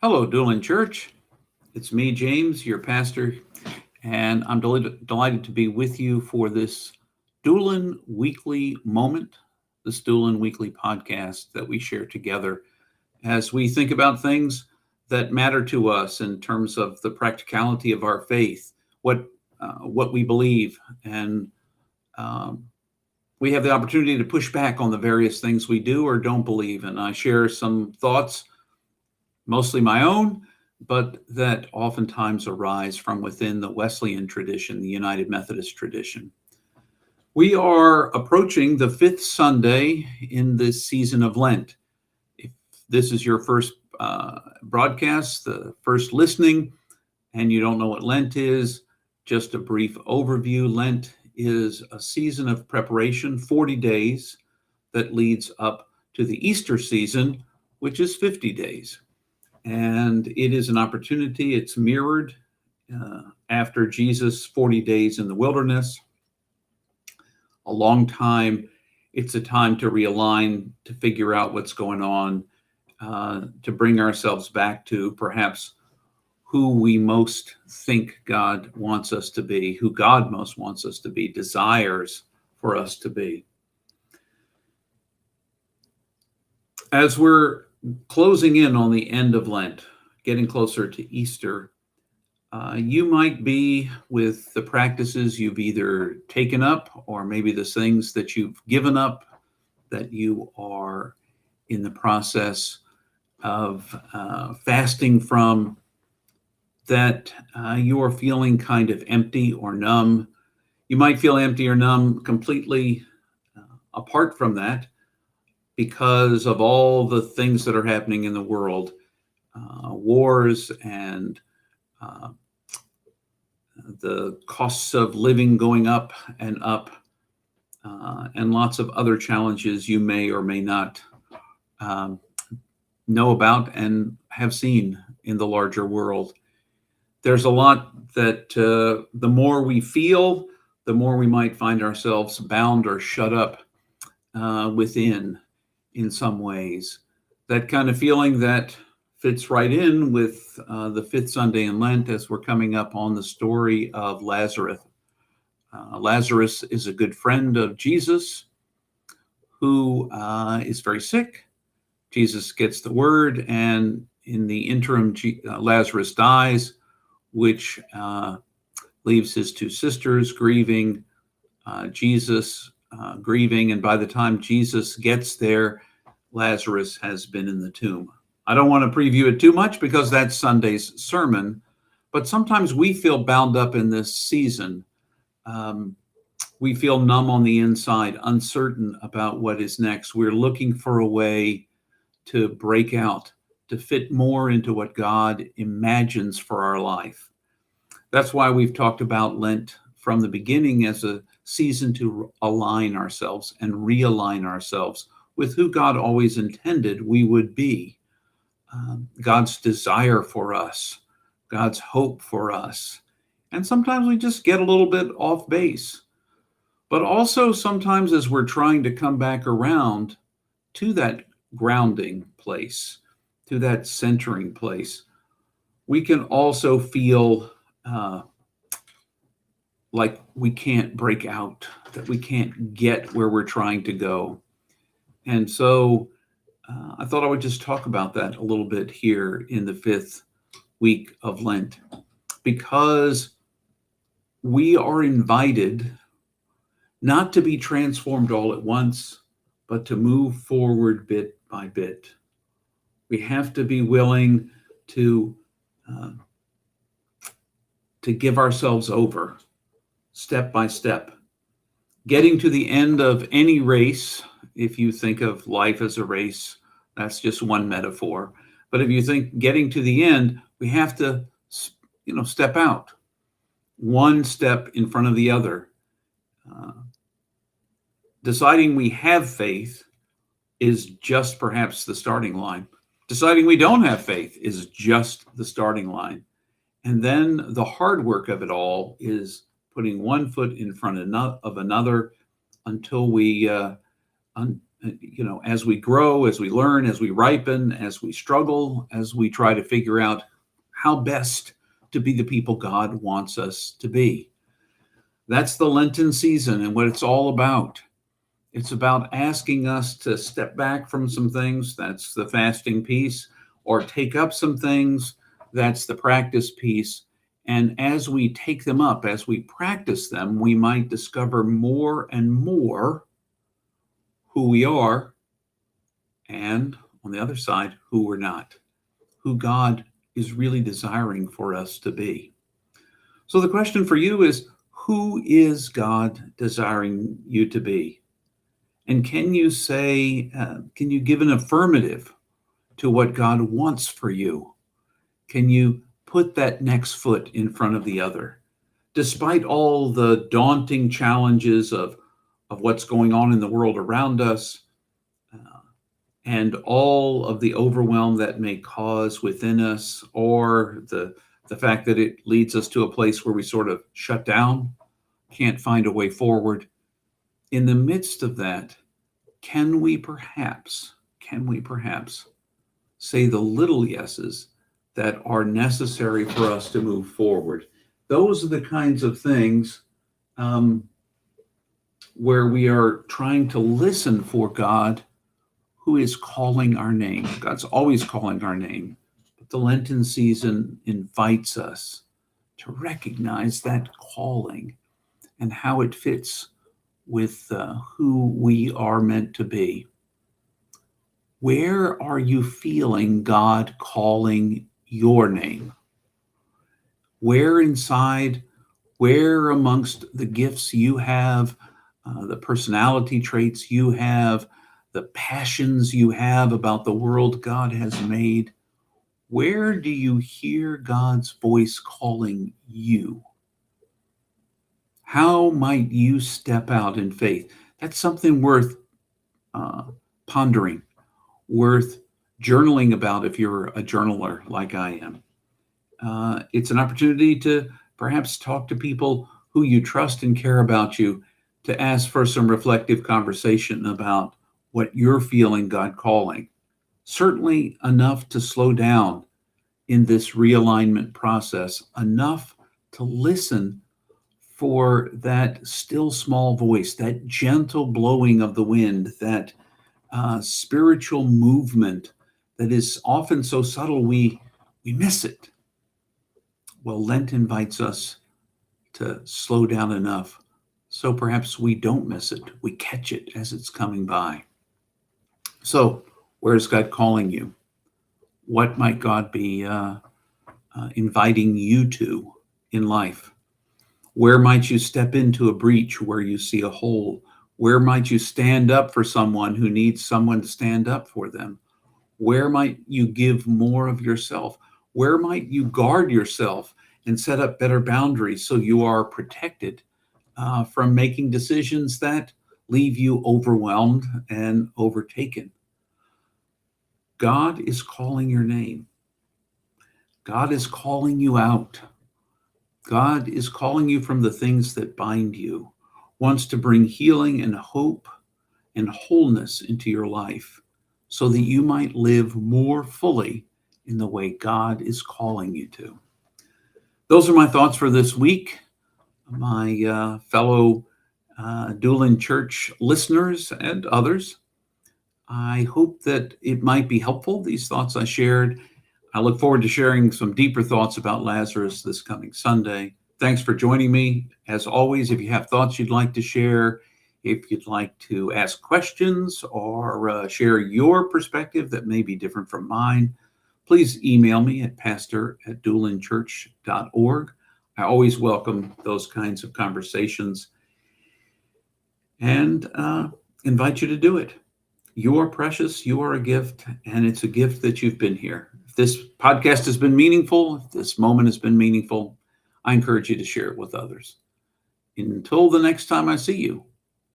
Hello, Doolin Church. It's me, James, your pastor, and I'm delighted to be with you for this Doolin Weekly moment, this Doolin Weekly podcast that we share together as we think about things that matter to us in terms of the practicality of our faith, what we believe, and um, we have the opportunity to push back on the various things we do or don't believe. And I share some thoughts, mostly my own, but that oftentimes arise from within the Wesleyan tradition, the United Methodist tradition. We are approaching the fifth Sunday in this season of Lent. If this is your first broadcast, the first listening, and you don't know what Lent is, just a brief overview. Lent is a season of preparation, 40 days, that leads up to the Easter season, which is 50 days. And it is an opportunity. It's mirrored after Jesus' 40 days in the wilderness, a long time. It's a time to realign, to figure out what's going on, to bring ourselves back to perhaps who we most think God wants us to be, who God most wants us to be, desires for us to be. As we're closing in on the end of Lent, getting closer to Easter, you might be with the practices you've either taken up or maybe the things that you've given up that you are in the process of fasting from, that you are feeling kind of empty or numb. You might feel empty or numb completely apart from that because of all the things that are happening in the world, wars and the costs of living going up, and lots of other challenges you may or may not know about and have seen in the larger world. There's a lot that the more we feel, the more we might find ourselves bound or shut up within in some ways. That kind of feeling that fits right in with the fifth Sunday in Lent as we're coming up on the story of Lazarus. Lazarus is a good friend of Jesus who is very sick. Jesus gets the word, and in the interim, Lazarus dies, which leaves his two sisters grieving, Jesus grieving, and by the time Jesus gets there, Lazarus has been in the tomb. I don't want to preview it too much because that's Sunday's sermon, but sometimes we feel bound up in this season. We feel numb on the inside, uncertain about what is next. We're looking for a way to break out, to fit more into what God imagines for our life. That's why we've talked about Lent from the beginning as a season to align ourselves and realign ourselves with who God always intended we would be. God's desire for us, God's hope for us. And sometimes we just get a little bit off base. But also sometimes as we're trying to come back around to that grounding place, to that centering place, we can also feel like we can't break out, that we can't get where we're trying to go. And so I thought I would just talk about that a little bit here in the fifth week of Lent, because we are invited not to be transformed all at once, but to move forward bit by bit. We have to be willing to give ourselves over step by step. Getting to the end of any race, if you think of life as a race, that's just one metaphor. But if you think getting to the end, we have to, step out one step in front of the other. Deciding we have faith is just perhaps the starting line. Deciding we don't have faith is just the starting line. And then the hard work of it all is putting one foot in front of another until we as we grow, as we learn, as we ripen, as we struggle, as we try to figure out how best to be the people God wants us to be. That's the Lenten season and what it's all about. It's about asking us to step back from some things, that's the fasting piece, or take up some things, that's the practice piece. And as we take them up, as we practice them, we might discover more and more who we are, and on the other side, who we're not, who God is really desiring for us to be. So the question for you is, who is God desiring you to be? And can you give an affirmative to what God wants for you? Can you put that next foot in front of the other? Despite all the daunting challenges of what's going on in the world around us, and all of the overwhelm that may cause within us, or the fact that it leads us to a place where we sort of shut down, can't find a way forward. In the midst of that, can we perhaps say the little yeses that are necessary for us to move forward? Those are the kinds of things where we are trying to listen for God, who is calling our name. God's always calling our name, but the Lenten season invites us to recognize that calling and how it fits with who we are meant to be. Where are you feeling God calling your name? Where inside, where amongst the gifts you have, the personality traits you have, the passions you have about the world God has made, where do you hear God's voice calling you? How might you step out in faith? That's something worth pondering, worth journaling about if you're a journaler like I am. It's an opportunity to perhaps talk to people who you trust and care about you, to ask for some reflective conversation about what you're feeling God calling. Certainly enough to slow down in this realignment process, enough to listen for that still small voice, that gentle blowing of the wind, that spiritual movement that is often so subtle we miss it. Well, Lent invites us to slow down enough so perhaps we don't miss it. We catch it as it's coming by. So, where's God calling you? What might God be inviting you to in life? Where might you step into a breach where you see a hole? Where might you stand up for someone who needs someone to stand up for them? Where might you give more of yourself? Where might you guard yourself and set up better boundaries so you are protected from making decisions that leave you overwhelmed and overtaken? God is calling your name. God is calling you out. God is calling you from the things that bind you, wants to bring healing and hope and wholeness into your life so that you might live more fully in the way God is calling you to. Those are my thoughts for this week. My fellow Doolin Church listeners and others, I hope that it might be helpful, these thoughts I shared. I look forward to sharing some deeper thoughts about Lazarus this coming Sunday. Thanks for joining me. As always, if you have thoughts you'd like to share, if you'd like to ask questions or share your perspective that may be different from mine, please email me at pastor@doolinchurch.org. I always welcome those kinds of conversations and invite you to do it. You are precious, you are a gift, and it's a gift that you've been here. If this podcast has been meaningful, if this moment has been meaningful, I encourage you to share it with others. Until the next time I see you,